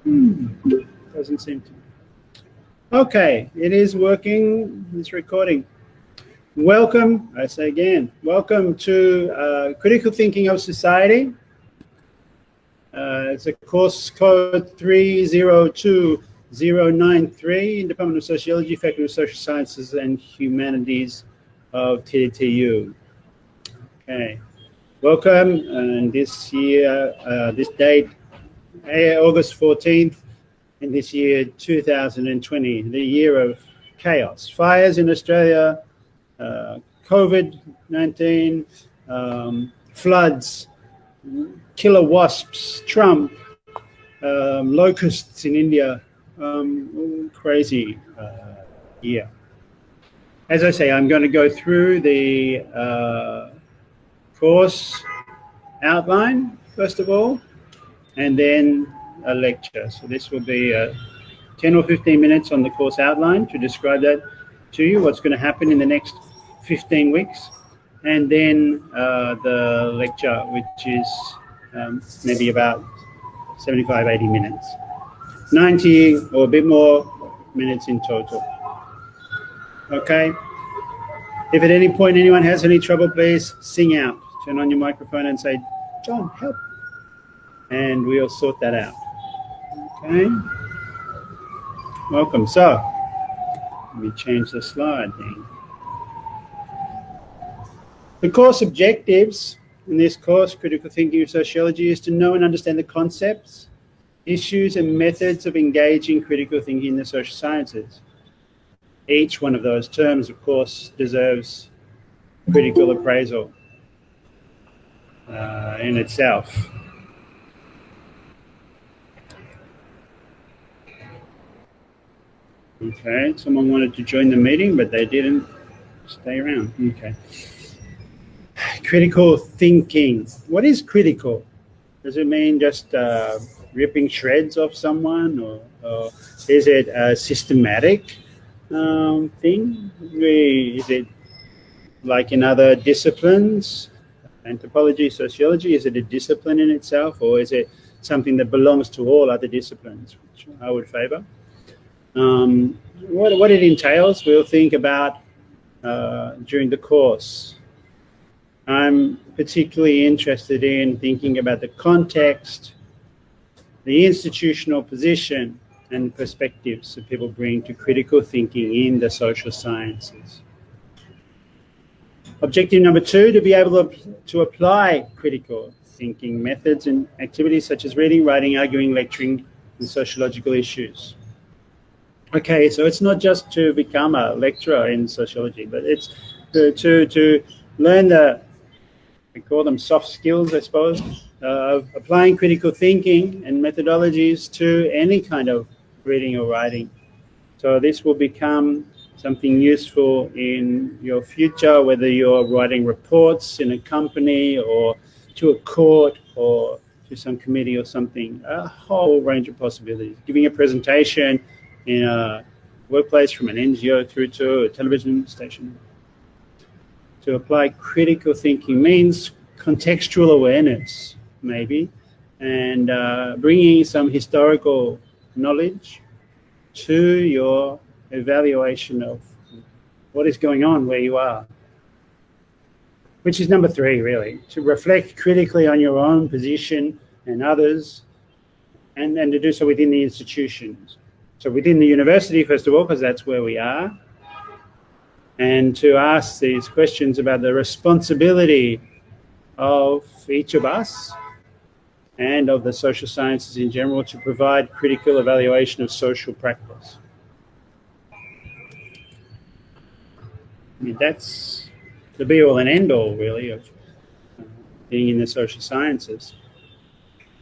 Doesn't seem to. Okay, it is working. It's recording. Welcome, I say again, welcome to Critical Thinking of Society. It's a course code 302093 in Department of Sociology, Faculty of Social Sciences and Humanities of TTU. Okay, welcome. And this year, this date, August 14th, in this year 2020, the year of chaos. Fires in Australia, COVID-19, floods, killer wasps, Trump, locusts in India, crazy year. As I say, I'm going to go through the course outline, first of all, and then a lecture. So this will be 10 or 15 minutes on the course outline to describe that to you, what's going to happen in the next 15 weeks. And then the lecture, which is maybe about 75, 80 minutes. 90 or a bit more minutes in total. Okay? If at any point anyone has any trouble, please sing out. Turn on your microphone and say, John, help. And we'll sort that out. Okay? Welcome. So, let me change the slide then. The course objectives in this course, Critical Thinking of Sociology, is to know and understand the concepts, issues and methods of engaging critical thinking in the social sciences. Each one of those terms, of course, deserves critical appraisal in itself. Okay, someone wanted to join the meeting, but they didn't stay around. Okay. Critical thinking. What is critical? Does it mean just ripping shreds off someone, or is it a systematic thing? Is it like in other disciplines, anthropology, sociology, is it a discipline in itself, or is it something that belongs to all other disciplines, which I would favor? What it entails, we'll think about during the course. I'm particularly interested in thinking about the context, the institutional position and perspectives that people bring to critical thinking in the social sciences. Objective number 2, to be able to apply critical thinking methods and activities such as reading, writing, arguing, lecturing, and sociological issues. Okay, so it's not just to become a lecturer in sociology, but it's to learn the, we call them soft skills, I suppose, of applying critical thinking and methodologies to any kind of reading or writing. So this will become something useful in your future, whether you're writing reports in a company or to a court or to some committee or something, a whole range of possibilities. Giving a presentation in a workplace, from an NGO through to a television station. To apply critical thinking means contextual awareness, maybe, and bringing some historical knowledge to your evaluation of what is going on where you are. Which is number 3, really, to reflect critically on your own position and others, and to do so within the institutions. So within the university, first of all, because that's where we are, and to ask these questions about the responsibility of each of us and of the social sciences in general to provide critical evaluation of social practice. I mean, that's the be-all and end-all, really, of being in the social sciences.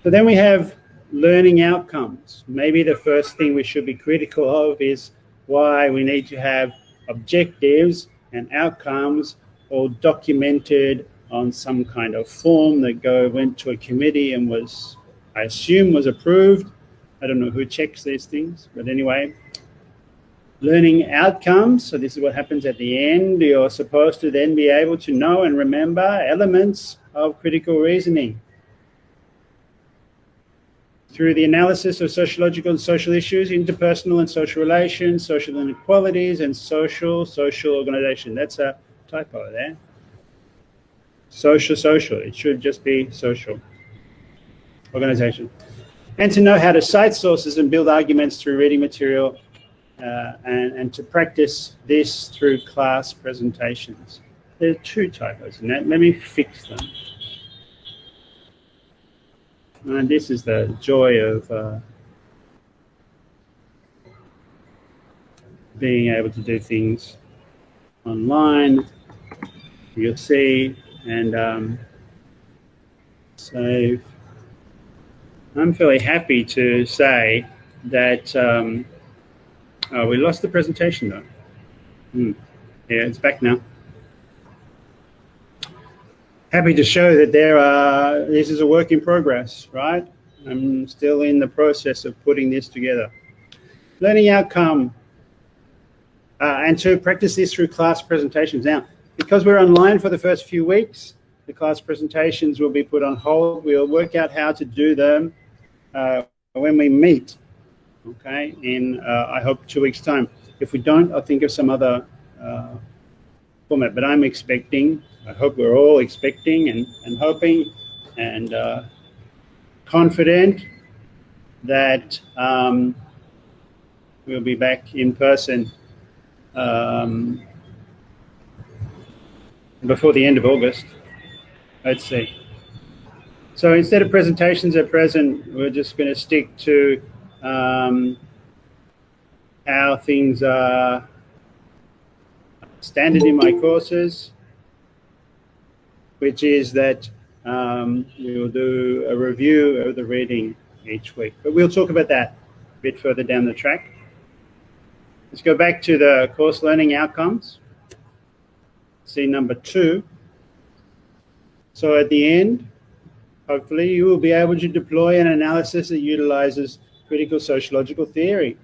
But then we have learning outcomes. Maybe the first thing we should be critical of is why we need to have objectives and outcomes all documented on some kind of form that went to a committee and was, I assume, was approved. I don't know who checks these things, but anyway. Learning outcomes, so this is what happens at the end. You're supposed to then be able to know and remember elements of critical reasoning. through the analysis of sociological and social issues, interpersonal and social relations, social inequalities, and social organization. That's a typo there. Social. It should just be social organization. And to know how to cite sources and build arguments through reading material, and to practice this through class presentations. There are two typos in that. Let me fix them. And this is the joy of being able to do things online. You'll see, and so I'm fairly happy to say that oh, we lost the presentation though. Yeah, it's back now. Happy to show that this is a work in progress, right? I'm still in the process of putting this together. Learning outcome, and to practice this through class presentations. Now, because we're online for the first few weeks, the class presentations will be put on hold. We'll work out how to do them when we meet, okay, in, I hope, 2 weeks' time. If we don't, I'll think of some other format, but I'm expecting, I hope we're all expecting and hoping and confident that we'll be back in person before the end of August. Let's see. So instead of presentations at present, we're just going to stick to how things are standard in my courses, which is that we'll do a review of the reading each week. But we'll talk about that a bit further down the track. Let's go back to the course learning outcomes. See number 2. So at the end, hopefully you will be able to deploy an analysis that utilizes critical sociological theory.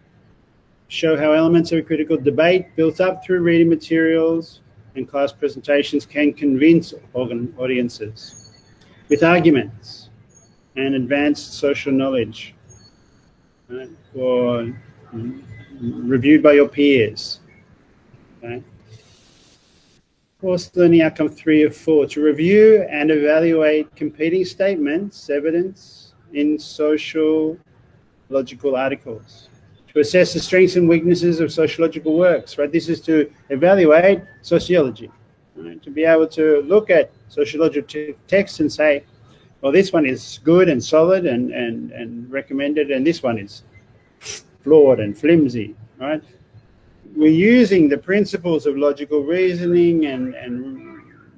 Show how elements of a critical debate built up through reading materials and class presentations can convince audiences with arguments and advanced social knowledge, right, or reviewed by your peers. Okay. Course learning outcome 3 of 4, to review and evaluate competing statements, evidence in sociological articles. To assess the strengths and weaknesses of sociological works, right? This is to evaluate sociology, right? To be able to look at sociological texts and say, well, this one is good and solid and recommended, and this one is flawed and flimsy, right? We're using the principles of logical reasoning and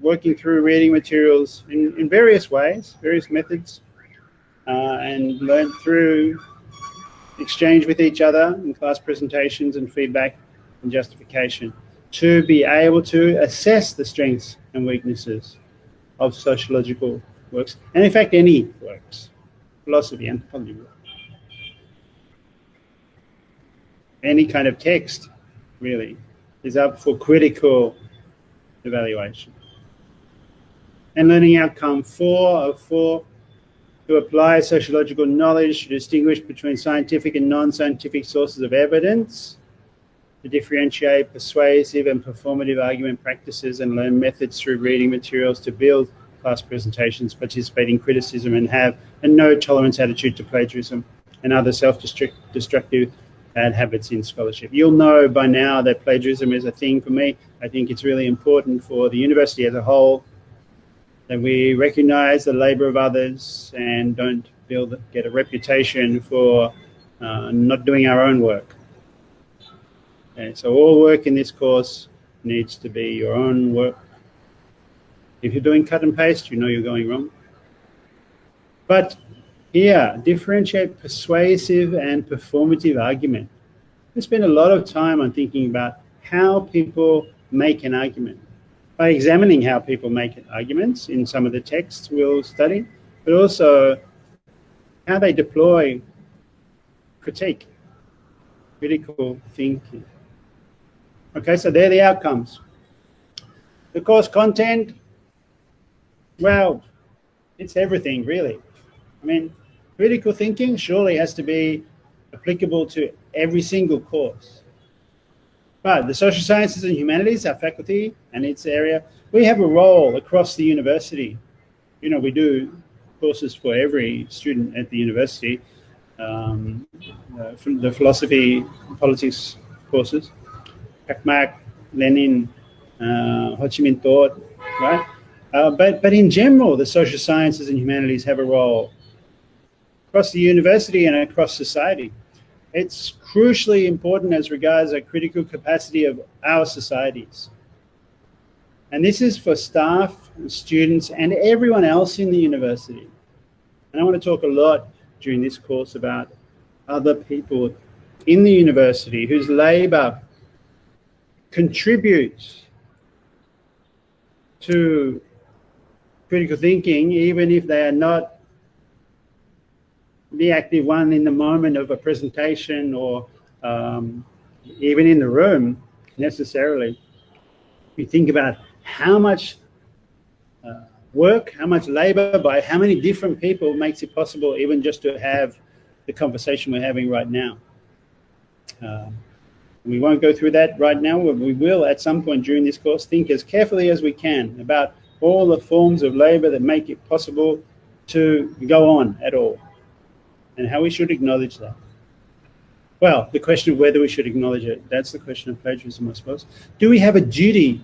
working through reading materials in various ways, various methods, and learn through exchange with each other in class presentations and feedback and justification to be able to assess the strengths and weaknesses of sociological works, and in fact any works, philosophy, anthropology, any kind of text really is up for critical evaluation. And learning outcome 4 of 4, to apply sociological knowledge to distinguish between scientific and non-scientific sources of evidence, to differentiate persuasive and performative argument practices and learn methods through reading materials to build class presentations, participate in criticism, and have a no-tolerance attitude to plagiarism and other self-destructive bad habits in scholarship. You'll know by now that plagiarism is a thing for me. I think it's really important for the university as a whole that we recognize the labor of others and don't get a reputation for not doing our own work. Okay, so all work in this course needs to be your own work. If you're doing cut and paste, you know you're going wrong. But here, differentiate persuasive and performative argument. I spend a lot of time on thinking about how people make an argument, by examining how people make arguments in some of the texts we'll study, but also how they deploy critique, critical thinking. Okay, so they're the outcomes. The course content, well, it's everything really. I mean, critical thinking surely has to be applicable to every single course. But the social sciences and humanities, our faculty and its area, we have a role across the university. You know, we do courses for every student at the university, the philosophy, politics courses, Marx, Lenin, Ho Chi Minh thought, right? But in general, the social sciences and humanities have a role across the university and across society. It's crucially important as regards a critical capacity of our societies. And this is for staff, students, and everyone else in the university. And I want to talk a lot during this course about other people in the university whose labour contributes to critical thinking, even if they are not the active one in the moment of a presentation or even in the room necessarily. You think about how much work, how much labour by how many different people makes it possible even just to have the conversation we're having right now. We won't go through that right now, but we will at some point during this course think as carefully as we can about all the forms of labour that make it possible to go on at all, and how we should acknowledge that. Well, the question of whether we should acknowledge it, that's the question of plagiarism, I suppose. Do we have a duty?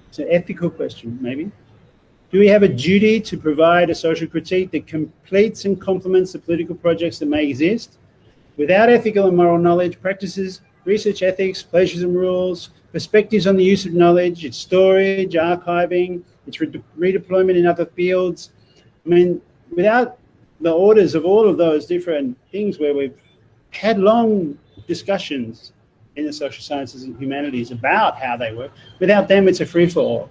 It's an ethical question, maybe. Do we have a duty to provide a social critique that completes and complements the political projects that may exist? Without ethical and moral knowledge, practices, research ethics, plagiarism rules, perspectives on the use of knowledge, its storage, archiving, its redeployment in other fields. I mean, without the orders of all of those different things where we've had long discussions in the social sciences and humanities about how they work, without them, it's a free-for-all.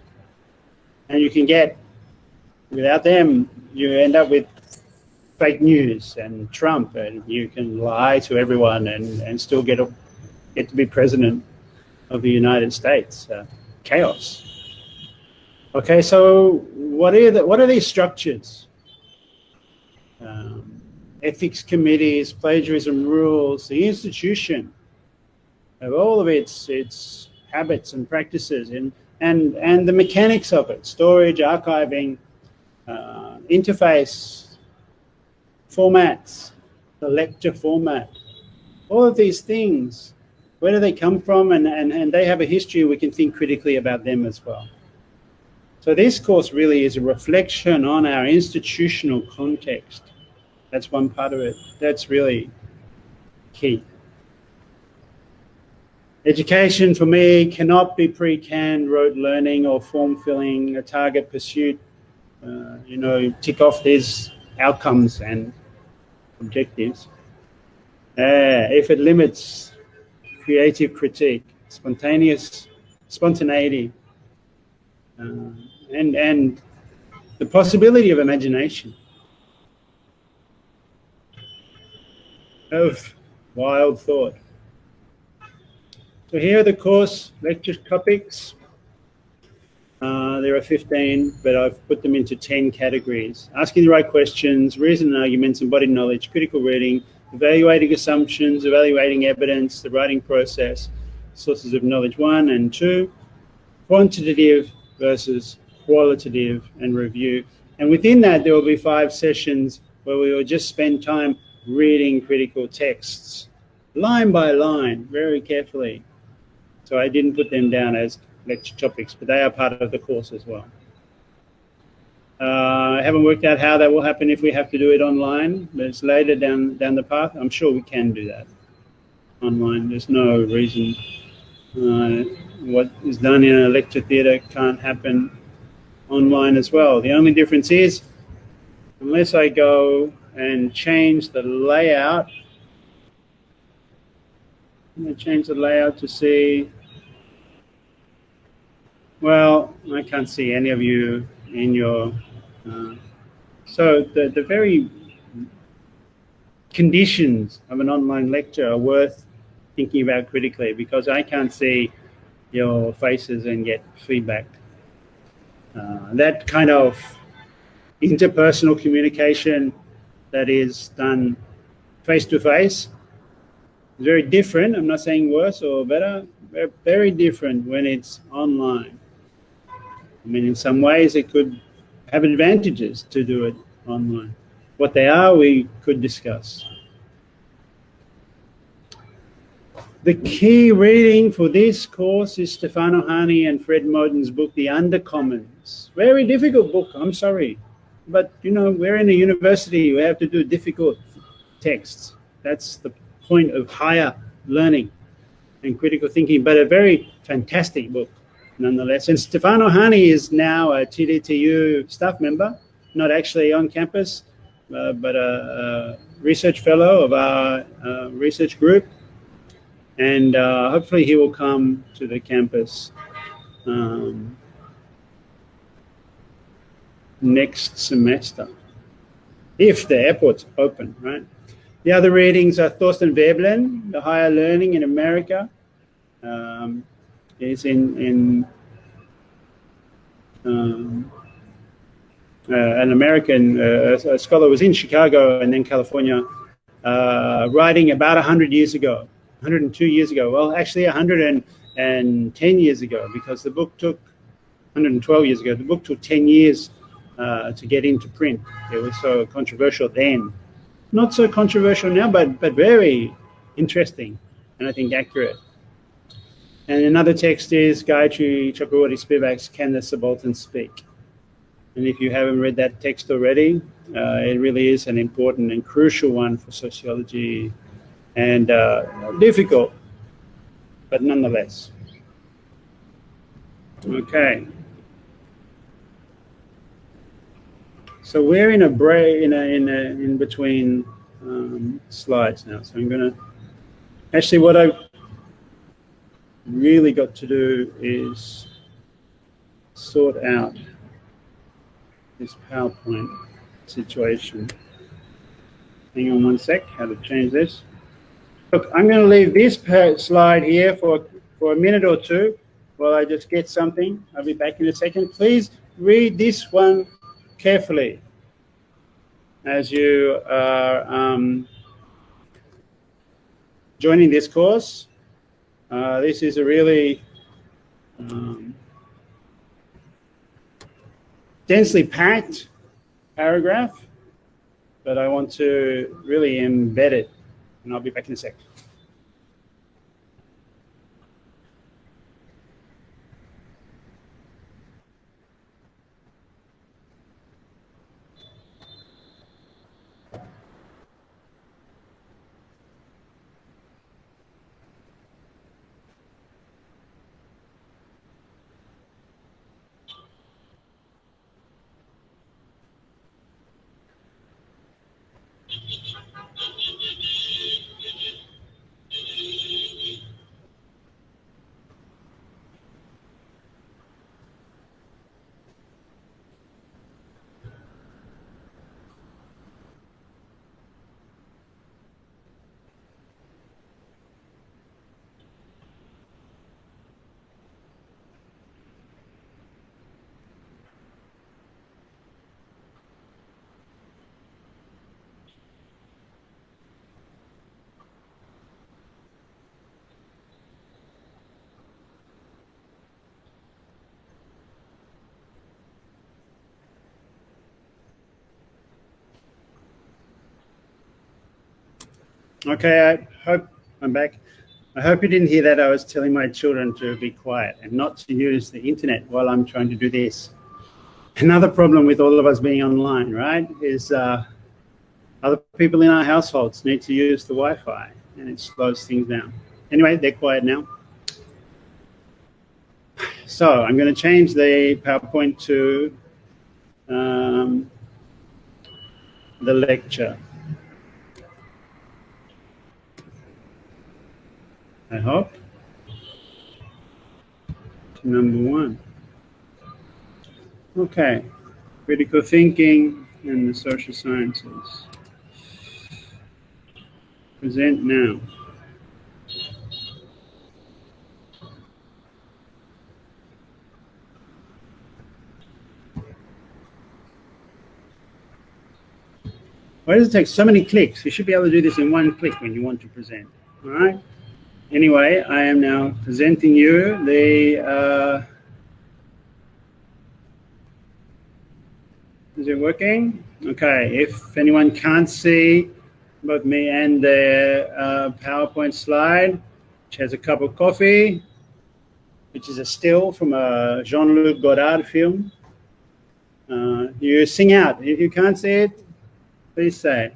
And you can get, without them, you end up with fake news and Trump, and you can lie to everyone and still get to be president of the United States. Chaos. Okay, so what are these structures? Ethics committees, plagiarism rules, the institution of all of its habits and practices, and the mechanics of it, storage, archiving, interface, formats, the lecture format, all of these things, where do they come from? And they have a history, we can think critically about them as well. So this course really is a reflection on our institutional context. That's one part of it. That's really key. Education for me cannot be pre-canned rote learning or form-filling, a target pursuit, tick off these outcomes and objectives. If it limits creative critique, spontaneity, and the possibility of imagination, of wild thought. So here are the course lecture topics. There are 15, but I've put them into 10 categories. Asking the right questions, reason and arguments, embodied knowledge, critical reading, evaluating assumptions, evaluating evidence, the writing process, sources of knowledge 1 and 2, quantitative versus qualitative, and review. And within that, there will be 5 sessions where we will just spend time reading critical texts, line by line, very carefully. So I didn't put them down as lecture topics, but they are part of the course as well. I haven't worked out how that will happen if we have to do it online, but it's later down the path. I'm sure we can do that online. There's no reason what is done in a lecture theatre can't happen online as well. The only difference is, unless I go and change the layout, I'm going to change the layout to see, well, I can't see any of you in your, so the very conditions of an online lecture are worth thinking about critically, because I can't see your faces and get feedback. That kind of interpersonal communication that is done face-to-face. It's very different. I'm not saying worse or better. Very different when it's online. I mean, in some ways, it could have advantages to do it online. What they are, we could discuss. The key reading for this course is Stefano Hani and Fred Moden's book, The Undercommons. Very difficult book, I'm sorry. But, you know, we're in a university, we have to do difficult texts. That's the point of higher learning and critical thinking, but a very fantastic book nonetheless. And Stefano Hani is now a TDTU staff member, not actually on campus, but a research fellow of our research group. And hopefully he will come to the campus next semester, if the airport's open, right? The other readings are Thorsten Veblen, The Higher Learning in America. Is an American a scholar, was in Chicago and then California, writing about 100 years ago, 102 years ago. Well, actually 110 years ago, because the book took 112 years ago. The book took 10 years to get into print. It was so controversial then. Not so controversial now, but very interesting and I think accurate. And another text is Gayatri Chakraborty Spivak's Can the Subaltern Speak? And if you haven't read that text already, it really is an important and crucial one for sociology, and difficult, but nonetheless. Okay. So we're in a break, in between slides now. So I'm going to, actually what I've really got to do is sort out this PowerPoint situation. Hang on one sec, how to change this. Look, I'm going to leave this slide here for a minute or two while I just get something. I'll be back in a second. Please read this one carefully as you are joining this course. This is a really densely packed paragraph, but I want to really embed it, and I'll be back in a sec. Okay, I hope I'm back. I hope you didn't hear that. I was telling my children to be quiet and not to use the internet while I'm trying to do this. Another problem with all of us being online, right, is other people in our households need to use the Wi-Fi, and it slows things down. Anyway, they're quiet now. So I'm going to change the PowerPoint to the lecture. I hope. Number 1. Okay, critical thinking and the social sciences. Present now. Why does it take so many clicks? You should be able to do this in one click when you want to present. All right. Anyway, I am now presenting you the. Is it working? Okay. If anyone can't see both me and the PowerPoint slide, which has a cup of coffee, which is a still from a Jean-Luc Godard film. You sing out. If you can't see it, please say.